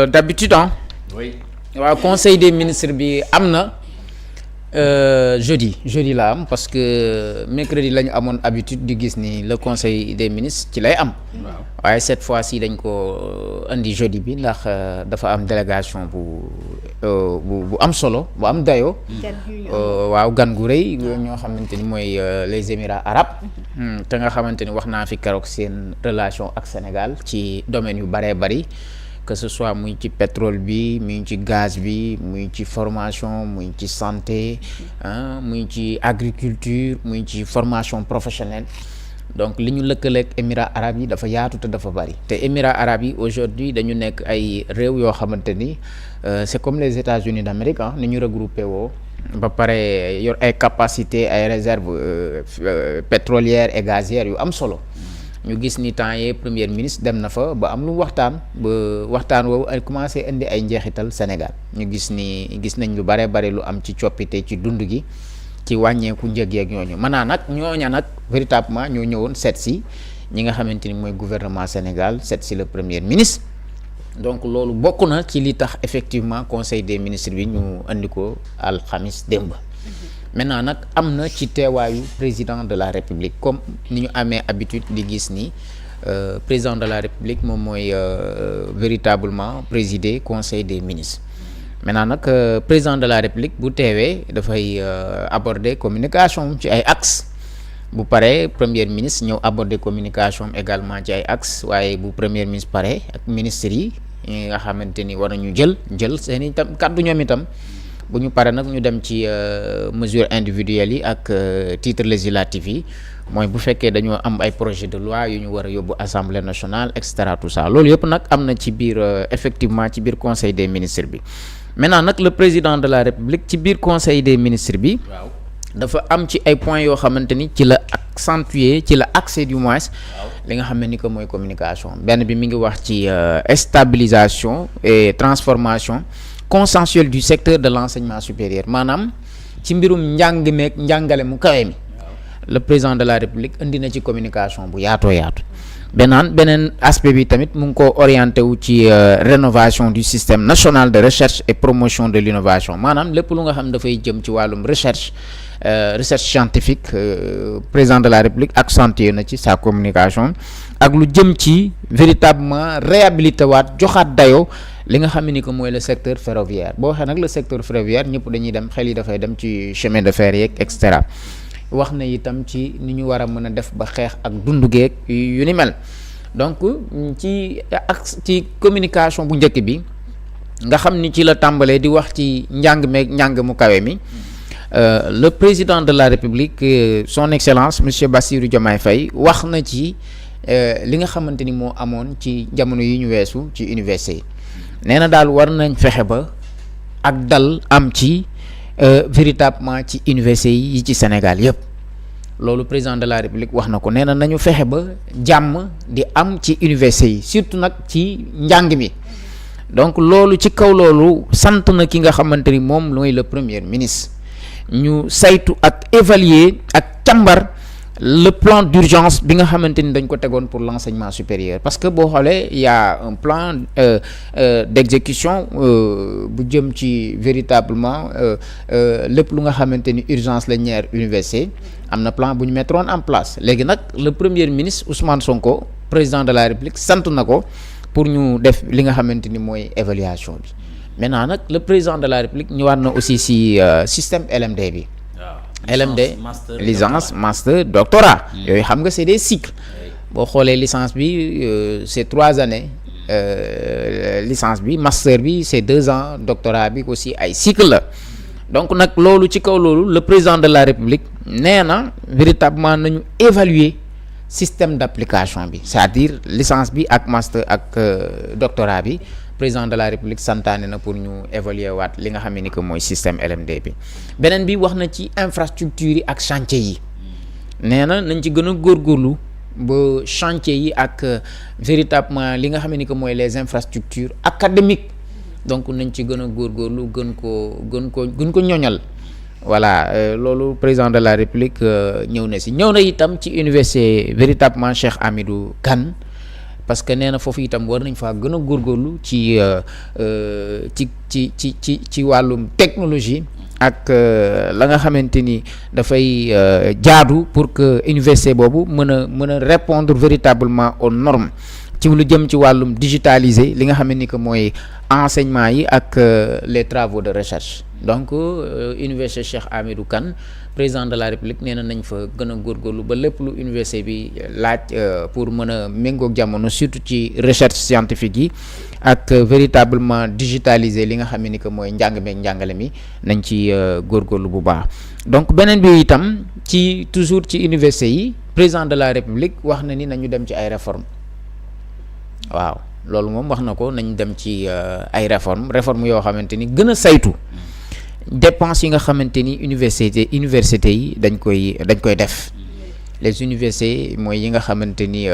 d'habitude oui. waaw conseil des ministres bi am na jeudi la am parce que mercredi la ñu amoon habitude di gis ni le conseil des ministres ci lay am. waaye cette fois-ci dañ ko indi jeudi bi ndax dafa am délégation bu am solo bu am dayoo. waaw gan gu rëy ñoo xamante ni mooy les Émirats arabes. te nga xamante ni wax naa fi keroog seen relation ak Sénégal ci domaine yu bëree bëri. que ce soit muy ci pétrole bi muy ci gaz bi muy ci formation muy ci santé muy ci agriculture muy ci formation professionnelle donc li ñu lëkkaleeg Émirats arabes yi dafa yaatu te dafa bari te Émirats arabes yi aujourd'hui dañu nekk ay réew yoo xamante ni c'est comme les États-Unis d'Amérique ni ñu regroupé woo ba pare yor ay capacité ay réserves pétrolières et gazières yu am solo. ñu gis ni temps yee premier ministre dem na fa ba am lu waxtaan woowu ay commencé indi ay njeexital Sénégal ñu gis nañ lu bare lu am ci coppite ci dund gi ci wàññeeku njëg yeeg ñooñu maanaam nag ñooña nag véritablement ñoo ñëwoon seet si ñi nga xamante ni mooy gouvernement Sénégal seet si le premier ministre donc loolu bokk na ci li tax effectivement conseil des ministres bi ñu andi ko alxamis démb. maintenant nag am na ci teewaayu président de la république comme ni ñu amee habitude di gis ni président de la république moom mooy véritablement présider conseil des ministres maintenant nag président de la république bu teewee dafay aborder communication ci ay axes bu paree premier ministre ñëw aborder communication également ci ay axes waaye bu premier ministre pare ak ministres yi nga xamante ni war nañu jël seen itam kàddu ñoom itam. bu ñu paree nag ñu dem ci mesures individuelles yi ak titres législatifs yi mooy bu fekkee dañoo am ay projet de loi yu ñu war a yóbbu assemblée nationale et cetera tout ça loolu yëpp nag am na ci biir effectivement ci biir conseil des ministres bi maintenant nag le président de la république ci biir conseil des ministres bi. dafa am ci ay points yoo xamante ni ci la accentuer ci la accès du moins. li nga xam ne ni que mooy communication benn bi mi ngi wax ci stabilisation et transformation. consensuel du secteur de l'enseignement supérieur maanaam ci mbirum njàngale mu kawe mi le président de la république indi na ci communication bu yaatoo yaatu beneen aspect bi tamit mu ngi ko orienté wu ci rénovation du système national de recherche et promotion de l'innovation maanaam lépp lu nga xam dafay jëm ci wàllum recherche scientifique président de la république accentué na ci sa communication ak lu jëm ci véritablement réhabilité waat joxaat dayoo li nga xam ni que mooy le secteur ferroviaire boo waxee nag le secteur ferroviaire ñëpp dañuy dem xel yi dafay dem ci chemin de fer yeeg et cetera wax na itam ci ni ñu war a mën a def ba xeex ak dundu geeg yu ni mel donc ci communication bu njëkk bi nga xam ni ci la tàmbalee di wax ci njàng mu kawe mi le président de la république son excellence monsieur Bassirou Diomaye Faye wax na ci li nga xamante ni moo amoon ci jamono yi ñu weesu ci université yi nee na daal war nañ fexe ba ak dal am ci véritablement ci université yi ci Sénégal yëpp loolu président de la république wax na ko nee na nañu fexe ba jàmm di am ci université yi surtout nag ci njàng mi donc loolu ci kaw loolu sant na ki nga xamante ni moom mooy le premier ministre ñu saytu ak évaluer ak càmbar le plan d'urgence bi nga xamante ni dañ ko tegoon pour l'enseignement supérieur parce que boo xoolee y a un plan d'exécution bu jëm ci véritablement lépp lu nga xamante ni urgence la ñeer université am na plan bu ñu mettroon en place léegi nag le premier ministre Ousmane Sonko président de la République sant na ko pour ñu def li nga xamante ni mooy évaluation bi maintenant nag le président de la République ñëwaat na aussi si système LMD bi. LMD licence master doctorat yooyu xam nga c'est des cycles boo xoolee licence bi c'est 3 années licence bi master bi c'est 2 ans doctorat bi aussi ay cycle la donc nag loolu ci kaw loolu le président de la République nee na véritablement nañu évaluer système d'application bi c'est-à-dire licence bi ak master ak doctorat bi président de la République santaane na pour ñu évaluer waat li nga xam ne ni que mooy système LMD bi beneen bi wax na ci infrastructure yi ak chantier yi nee na nañ ci gën a góorgóorlu ba chantier yi ak véritablement li nga xam ne ni que mooy les infrastructures académiques donc nañ ci gën a góorgóorlu gën ko ñoñal voilà loolu président de la République ñëw na itam ci université véritablement Cheikh Hamidou Kane parce que nee na foofu itam war nañ faa gën a góorgóorlu ci wàllum technologie ak la nga xamante ni dafay jaadu pour que université boobu mën a répondre véritablement aux normes ci lu jëm ci wàllum digitaliser li nga xam ni que mooy enseignement yi ak les travaux de recherche. Donc université Cheikh Hamidou Kane président de la République nee na nañ fa gën a góorgóorlu ba lépp lu université bi laaj pour mën a méngoog jamono surtout ci recherche scientifique yi ak véritablement digitaliser li nga xam ni que mooy njàng meeg njàngale mi nañ ci góorgóorlu bu baax. Donc beneen bi itam ci toujours ci université yi président de la République wax na ni nañu dem ci ay réformes. waaw loolu moom wax na ko nañ dem ci ay réforme yoo xamante ni gën a saytu dépenses yi nga xamante ni université yi dañ koy def les universités mooy yi nga xamante ni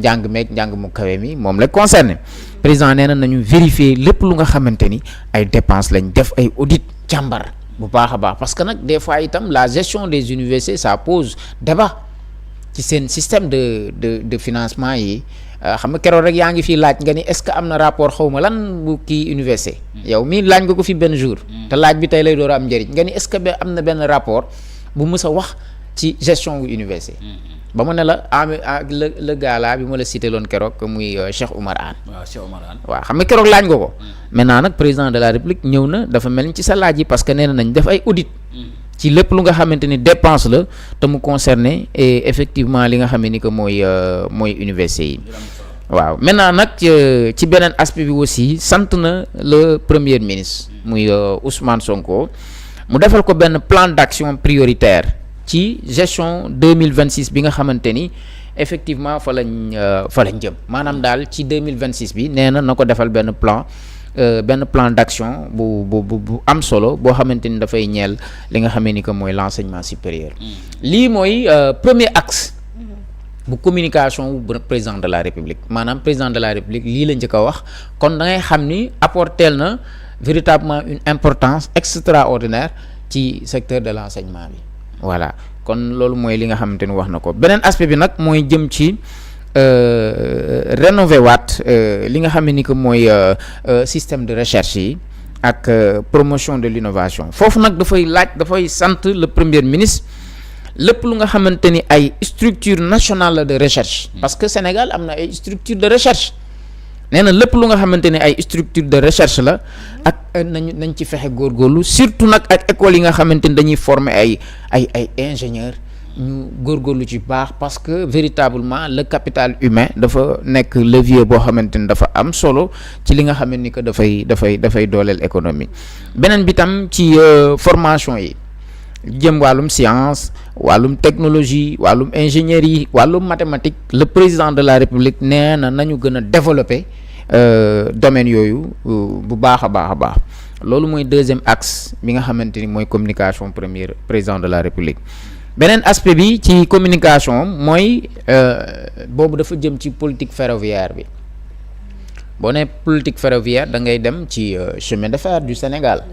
njàng mu kawe mi moom la concerné président nee na nañu vérifier lépp lu nga xamante ni ay dépenses lañ def ay audit càmbar bu baax a baax parce que nag des fois itam la gestion des universités ça pose débat ci seen système de financement yi. xam nga keroog rek yaa ngi fii laaj nga ni est-ce que am na rapport xawma lan bu kii université yow mii laaj nga ko fi benn jour te laaj bi tey lay door a am njëriñ nga ni est-ce que am na benn rapport bu mës a wax ci gestion wu université ba mu ne la le gars là bi ma la cité loon keroog muy Cheikh Oumar Anne waaw xam nga keroog laaj nga ko maintenant nag président de la République ñëw na dafa mel ni ci sa laaj yi parce que nee nañ def ay audit ci lépp lu nga xamante ni dépense la te mu concerné et effectivement li nga xam ni que mooy université yi waaw maintenant nag ci beneen aspect bi aussi sant na le premier ministre muy Ousmane Sonko mu defal ko benn plan d'action prioritaire ci gestion 2026 bi nga xamante ni effectivement fa lañ jëm maanaam daal ci 2026 bi nee na ko defal benn plan d'action bu am solo boo xamante ni dafay ñeel li nga xamee ni que mooy l'enseignement supérieur lii mooy premier axe bu communication bu président de la République maanaam président de la République lii la njëkk a wax kon da ngay xam ni apporteel na véritablement une importance extraordinaire ci secteur de l'enseignement bi voilà kon loolu mooy li nga xamante ni wax na ko beneen aspect bi nag mooy jëm ci rénover waat li nga xam ni que mooy système de recherche yi ak promotion de l'innovation foofu nag dafay sant le premier ministre lépp lu nga xamante ni ay structure nationale de recherche parce que Sénégal am na ay structure de recherche nee na lépp lu nga xamante ni ay structure de recherche la ak nañ ci fexe góorgóorlu surtout nag ak écoles yi nga xamante ni dañuy former ay ingénieurs ñu góorgóorlu ci baax parce que véritablement le capital humain dafa nekk levier boo xamante ni dafa am solo ci li nga xamante ni que dafay dooleel économie beneen bi tam ci formation yi jëm wàllum science wàllum technologie wàllum ingénierie wàllum mathématique le président de la République nee na nañu gën a développer domaine yooyu bu baax a baax loolu mooy deuxième axe bi nga xamante ni mooy communication premier président de la République beneen aspect bi ci communication mooy boobu dafa jëm ci politique ferroviaire bi boo nee politique ferroviaire da ngay dem ci chemin de fer du Sénégal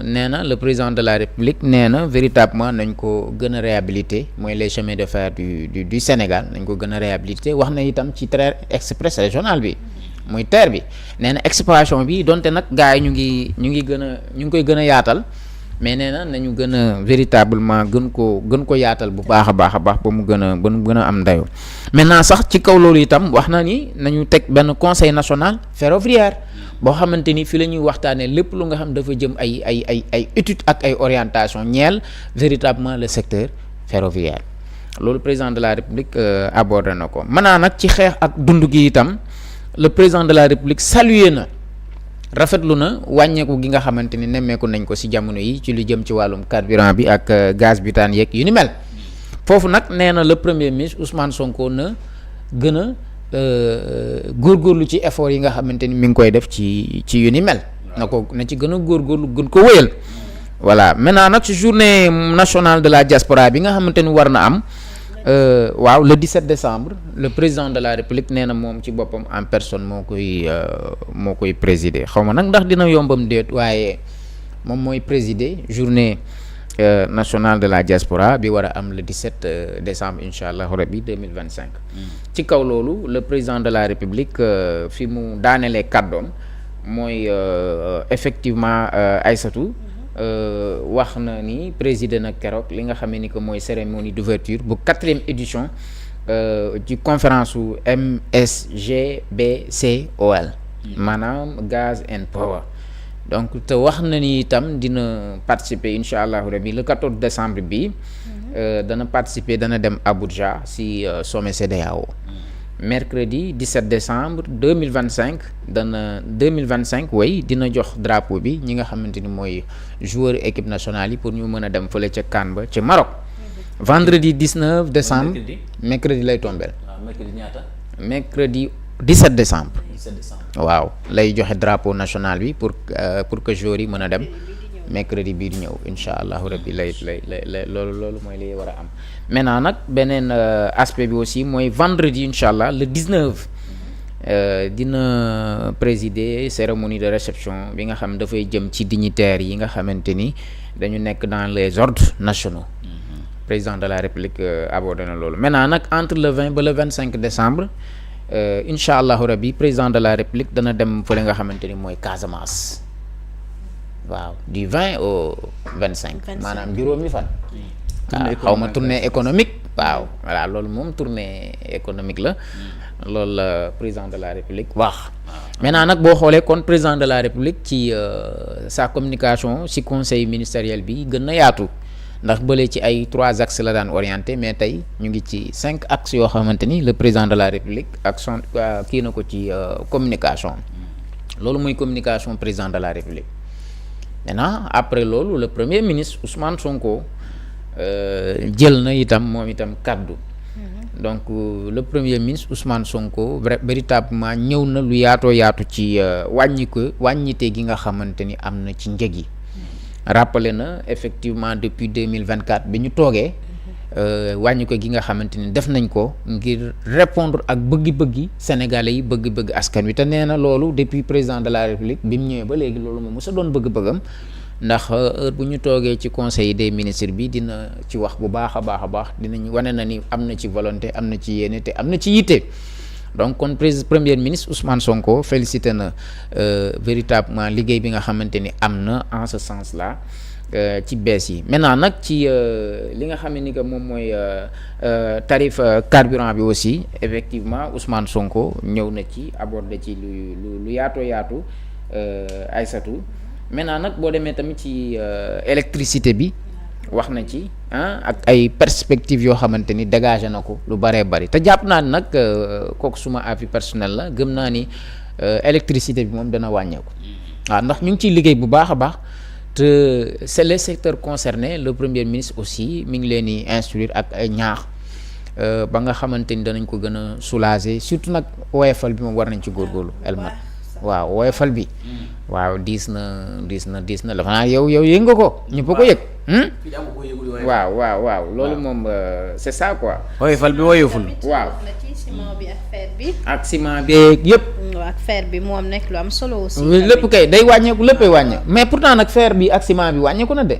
nee na le président de la République nee na véritablement nañ ko gën a réhabiliter mooy les chemins de fer du Sénégal nañ ko gën a réhabiliter wax na itam ci train express régional bi muy TER bi nee na exploration bi donte nag gars yi ñu ngi koy gën a yaatal mais nee na nañu gën a véritablement gën ko yaatal bu baax a baax ba mu gën a am ndayo maintenant sax ci kaw loolu itam wax na ni nañu teg benn conseil national ferroviaire boo xamante ni fi la ñuy waxtaanee lépp lu nga xam dafa jëm ay études ak ay orientation ñeel véritablement le secteur ferroviaire loolu président de la République abordé na ko maintenant nag ci xeex ak dund gi itam le président de la République salué na rafetlu na wàññeeku gi nga xamante ni nemmeeku nañ ko ci jamono yi ci lu jëm ci wàllum carburant bi ak gaz butane yeeg yu ni mel foofu nag nee na le premier ministre Ousmane Sonko na gën a góorgóorlu ci effort yi nga xamante ni mi ngi koy def ci yu ni mel na ci gën a góorgóorlu gën ko wéyal voilà maintenant nag ci journée nationale de la diaspora bi nga xamante ni war na am waaw le 17 décembre le président de la République nee na moom ci boppam en personne moo koy présider xaw ma nag ndax dina yombam déet waaye moom mooy présider journée national de la diaspora bi war a am le 17 décembre incha allah rabbi 2025. ci kaw loolu le président de la république fi mu daanelee kàddoom mooy effectivement Aïssatou wax na ni président na keroog li nga xam ni que mooy cérémonie d'ouverture bu 4e édition ci conférence su MSGBCOL maanaam Gaz and Power. donc te wax na ni itam dina participer incha allahu rabi le 14 décembre bi dana participer dana dem Abuja si sommet CEDEAO. mercredi 17 décembre 2025 way dina jox drapeau bi ñi nga xamante ni mooy joueur équipe nationale yi pour ñu mën a dem fële ca CAN ba ca Maroc. vendredi 19 décembre mercredi lay tombeel. mercredi ñaata. mercredi 17 décembre. 17 décembre. waaw lay joxe drapeau national bi pour que joueurs yi mën a dem mercredi bii di ñëw incha allahu rabbi lay loolu mooy li war a am. maintenant nag beneen aspect bi aussi mooy vendredi incha allah le 19 dina présider cérémonie de réception bi nga xam dafay jëm ci dignitaires yi nga xamante ni dañu nekk dans les ordres nationaux. président de la république abordé na loolu maintenant nag entre le 20 ba le 25 décembre. incha allahu rabbi président de la république dana dem fële nga xamante ni mooy Casamance waaw du 20 au 25. maanaam juróomi fan. xaw ma tournée économique. waaw voilà loolu moom tournée économique la. loolu la président de la république wax. maintenant nag boo xoolee kon président de la république ci sa communication ci conseil ministériel bi gën na yaatu. ndax bële ci ay 3 axes la daan orienté mais tey ñu ngi ci 5 axes yoo xamante ni le président de la république ak son kii na ko ci communication loolu mooy communication président de la république. maintenant après loolu le premier ministre Ousmane Sonko jël na itam moom itam kaddu. donc le premier ministre Ousmane Sonko véritablement ñëw na lu yaatoo yaatu ci wàññite gi nga xamante ni am na ci njëg yi. rappelé na effectivement depuis 2024 bi ñu toogee wàññi ko gi nga xamante ni def nañ ko ngir répondre ak bëggi-bëggi sénégalais yi bëgg-bëgg askan wi te nee na loolu depuis président de la république bi mu ñëwee ba léegi loolu moom mos a doon bëgg-bëggam ndax heure bu ñu toogee ci conseil des ministres bi dina ci wax bu baax a baax dinañ wane na ni am na ci volonté am na ci yéene te am na ci yitte. donc kon premier ministre Ousmane Sonko félicité na véritablement liggéey bi nga xamante ni am na en ce sens là ci bees yi maintenant nag ci li nga xam ni que moom mooy tarif carburant bi aussi effectivement Ousmane Sonko ñëw na ci aborder ci lu yaatu Aïssatou maintenant nag boo demee tamit ci électricité bi wax na ci ak ay perspectives yoo xamante ni dégagé na ko lu bëree bëri te jàpp naa ni nag kooku suma avis personnel la gëm naa ni électricité bi moom dana wàññeeku waaw ndax ñu ngi ciy liggéey bu baax a baax te c'est les secteurs concernés le premier ministre aussi mi ngi leen di instruire ak ay ñaax ba nga xamante ni danañ ko gën a soulager surtout nag woyefal bi moom war nañ ci góorgóorlu elmat waaw woyefal bi waaw diis na la xanaa yow yëg nga ko ñëpp a ko yëg waaw loolu moom c'est ça quoi woyefal bi woyeful waaw ciment bi ak fer bi ak ciment bi yëpp ak fer bi moom nekk lu am solo aussi lépp kay day wàññeeku léppay wàññeeku mais pourtant nag fer bi ak ciment bi wàññeeku na de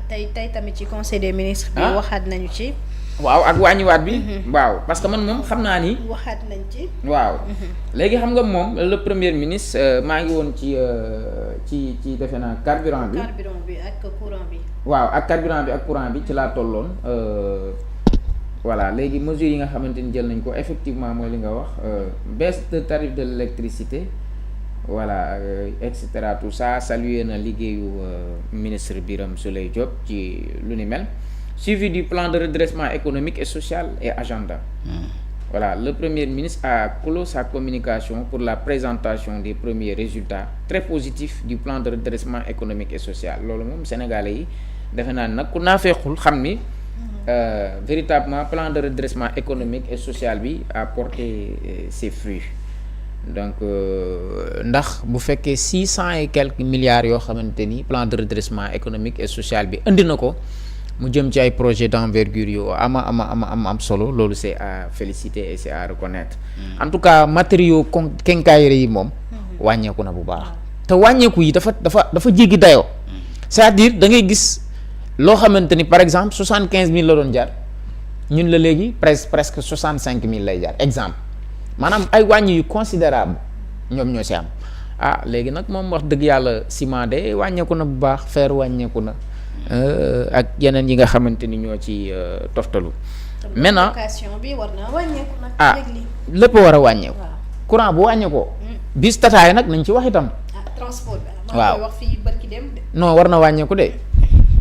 tey tamit ci conseil des ministres bi waxaat nañu ci waaw ak wàññiwaat bi waaw parce que man moom xam naa ni waxaat nañ ci waaw léegi xam nga moom le premier ministre maa ngi woon ci defe naa carburant bi ak courant bi waaw ak carburant bi ak courant bi ci laa tolloon voilà léegi mesures yi nga xamante ni jël nañ ko effectivement mooy li nga wax baisse de tarif de l'électricité voilà et cetera tout ça salué na liggéeyu ministre Birame Souleye Diop ci lu ni mel suivi du plan de redressement économique et social et agenda. Voilà, le Premier ministre a clos sa communication pour la présentation des premiers résultats très positifs du plan de redressement économique et social. loolu moom Sénégalais yi defe naa nag ku naa feexul xam ni véritablement plan de redressement économique et social bi a porté ses fruits. donc ndax bu fekkee 600 et quelques milliards yoo xamante ni plan de redressement économique et social bi indi na ko. mu jëm ci ay projet d'envergure yu am solo loolu c'est à féliciter et c'est à reconnaître en tout cas matériaux quincaillerie yi moom wàññeeku na bu baax te wàññeeku yi dafa jéggi dayoo c'est-à-dire da ngay gis loo xamante ni par exemple 75 000 la doon jar ñun la léegi presque 65 000 lay jar exemple maanaam ay wàññi yu considérable ñoom ñoo si am léegi nag moom wax dëgg yàlla ciment de wàññeeku na bu baax fer wàññeeku na ak yeneen yi nga xamante ni ñoo ci toftalu. maintenant location bi war na wàññeeku nag. lépp war a wàññeeku. courant bu wàññeekoo. bis tataay nag nañ ci wax itam. transport bi. waaw wax fii barki dem de. non war na wàññeeku de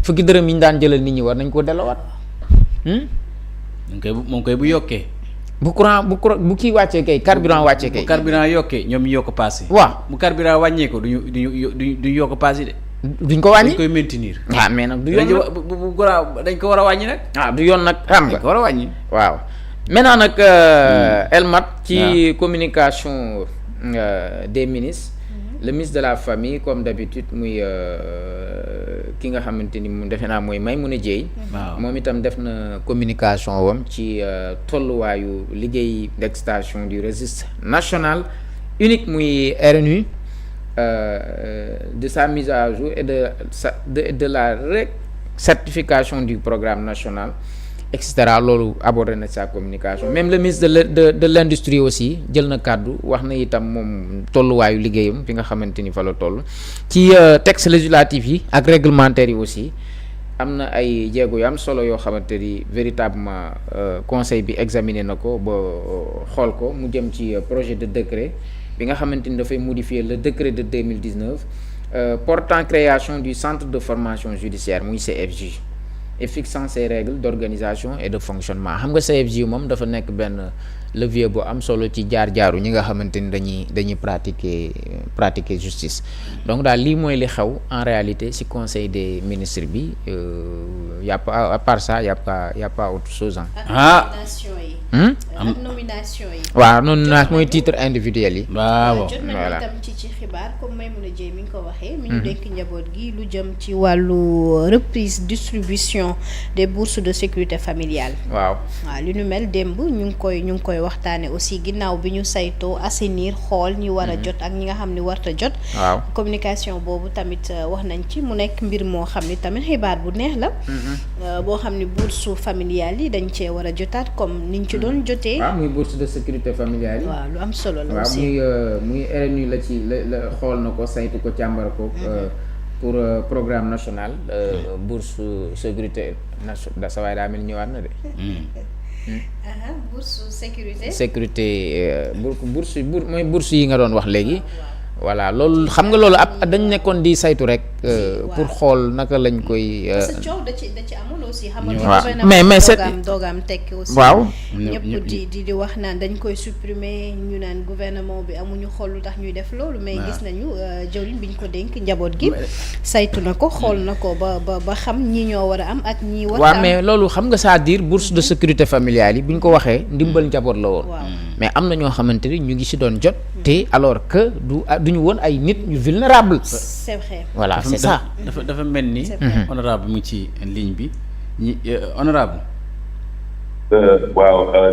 fukki dërëm yi ñu daan jëlal nit ñi war nañ koo delloowaat. moom koy bu yokkee. bu courant bu kii wàccee kay carburant wàccee kay. bu carburant yokkee ñoom ñu yokk paas yi. waaw bu carburant wàññeeku duñu yokk paas yi de. duñ ko wàññi dañ koy maintenir. mais nag du yoon nag bu dañ ko war a wàññi nag. du yoon nag xam nga dañ ko war a wàññi. waaw maintenant nag Elmat ci communication des ministres. le ministre de la famille comme d'habitude muy ki nga xamante ni mu defe naa mooy Maïmouna Dièye. waaw moom itam def na communication wam ci tolluwaayu liggéey d'extension du registre national unique muy RNU. De sa mise à jour et de la certification du programme national et cetera loolu abordé na sa communication même le ministre de l'industrie aussi jël na kàddu wax na itam moom tolluwaayu liggéeyam fi nga xamante ni fa la toll ci texte législatif yi ak réglementaire yi aussi am na ay jéego yu am solo yoo xamante ni véritablement conseil bi examiné na ko ba xool ko mu jëm ci projet de décret bi nga xamante ni dafay modifier le décret de 2019 portant création du centre de formation judiciaire muy CFJ et fixant ses règles d'organisation et de fonctionnement xam nga CFJ moom dafa nekk benn levier bu am solo ci jaar-jaaru ñi nga xamante ni dañuy pratiquer justice donc daal lii mooy li xew en réalité ci conseil des ministres bi y a pas à part ça y a pas autre chose nomination yi. waaw nomination mooy titre individuel yi. waaw jot nañu itam ci xibaar comme Maïmouna Dièye mi ngi ko waxee. mi ñu dénk njaboot gi lu jëm ci wàllu reprise distribution des bourses de sécurité familiale. waaw li nu mel démb ñu ngi koy waxtaane aussi ginnaaw bi ñu saytoo assainir xool ñi war a jot ak ñi nga xam ne warta jot. waaw communication boobu tamit wax nañ ci mu nekk mbir moo xam ni tamit xibaar bu neex la. boo xam ni bourse familiale yi dañ cee war a jotaat comme niñ ci doon jotee. waaw muy bourse de sécurité familiale yi. waaw lu am solo la waaw aussi. muy RNU la ci la xool na ko saytu ko càmbar ko. pour programme national bourse sécurité nationale sa waay daa mel ñëwaat na de. bourse sécurité. bourse mooy bourse yi nga doon wax léegi. voilà loolu xam nga loolu ab dañ nekkoon di saytu rek. pour xool naka lañ koy. parce que coow da ci amoon aussi. xam nga waaw mais c'est doogaam tekki aussi. waaw ñëpp di wax naan dañ koy supprimer ñu naan gouvernement bi amuñu xool lu tax ñuy def loolu. mais gis nañu jëwriñ bi ñu ko dénk njaboot gi. saytu na ko xool na ko ba xam ñi ñoo war a am ak ñi war a am. waaw mais loolu xam nga c'est-à-dire bourse de sécurité familiale yi bu ñu ko waxee ndimbal njaboot la woon. mais am na ñoo xamante ni ñu ngi ci doon jot. te alors que duñu woon ay nit ñu vulnérable. c'est vrai. voilà c'est ça. dafa mel ni. honorable mu ci ligne bi honorable. waaw.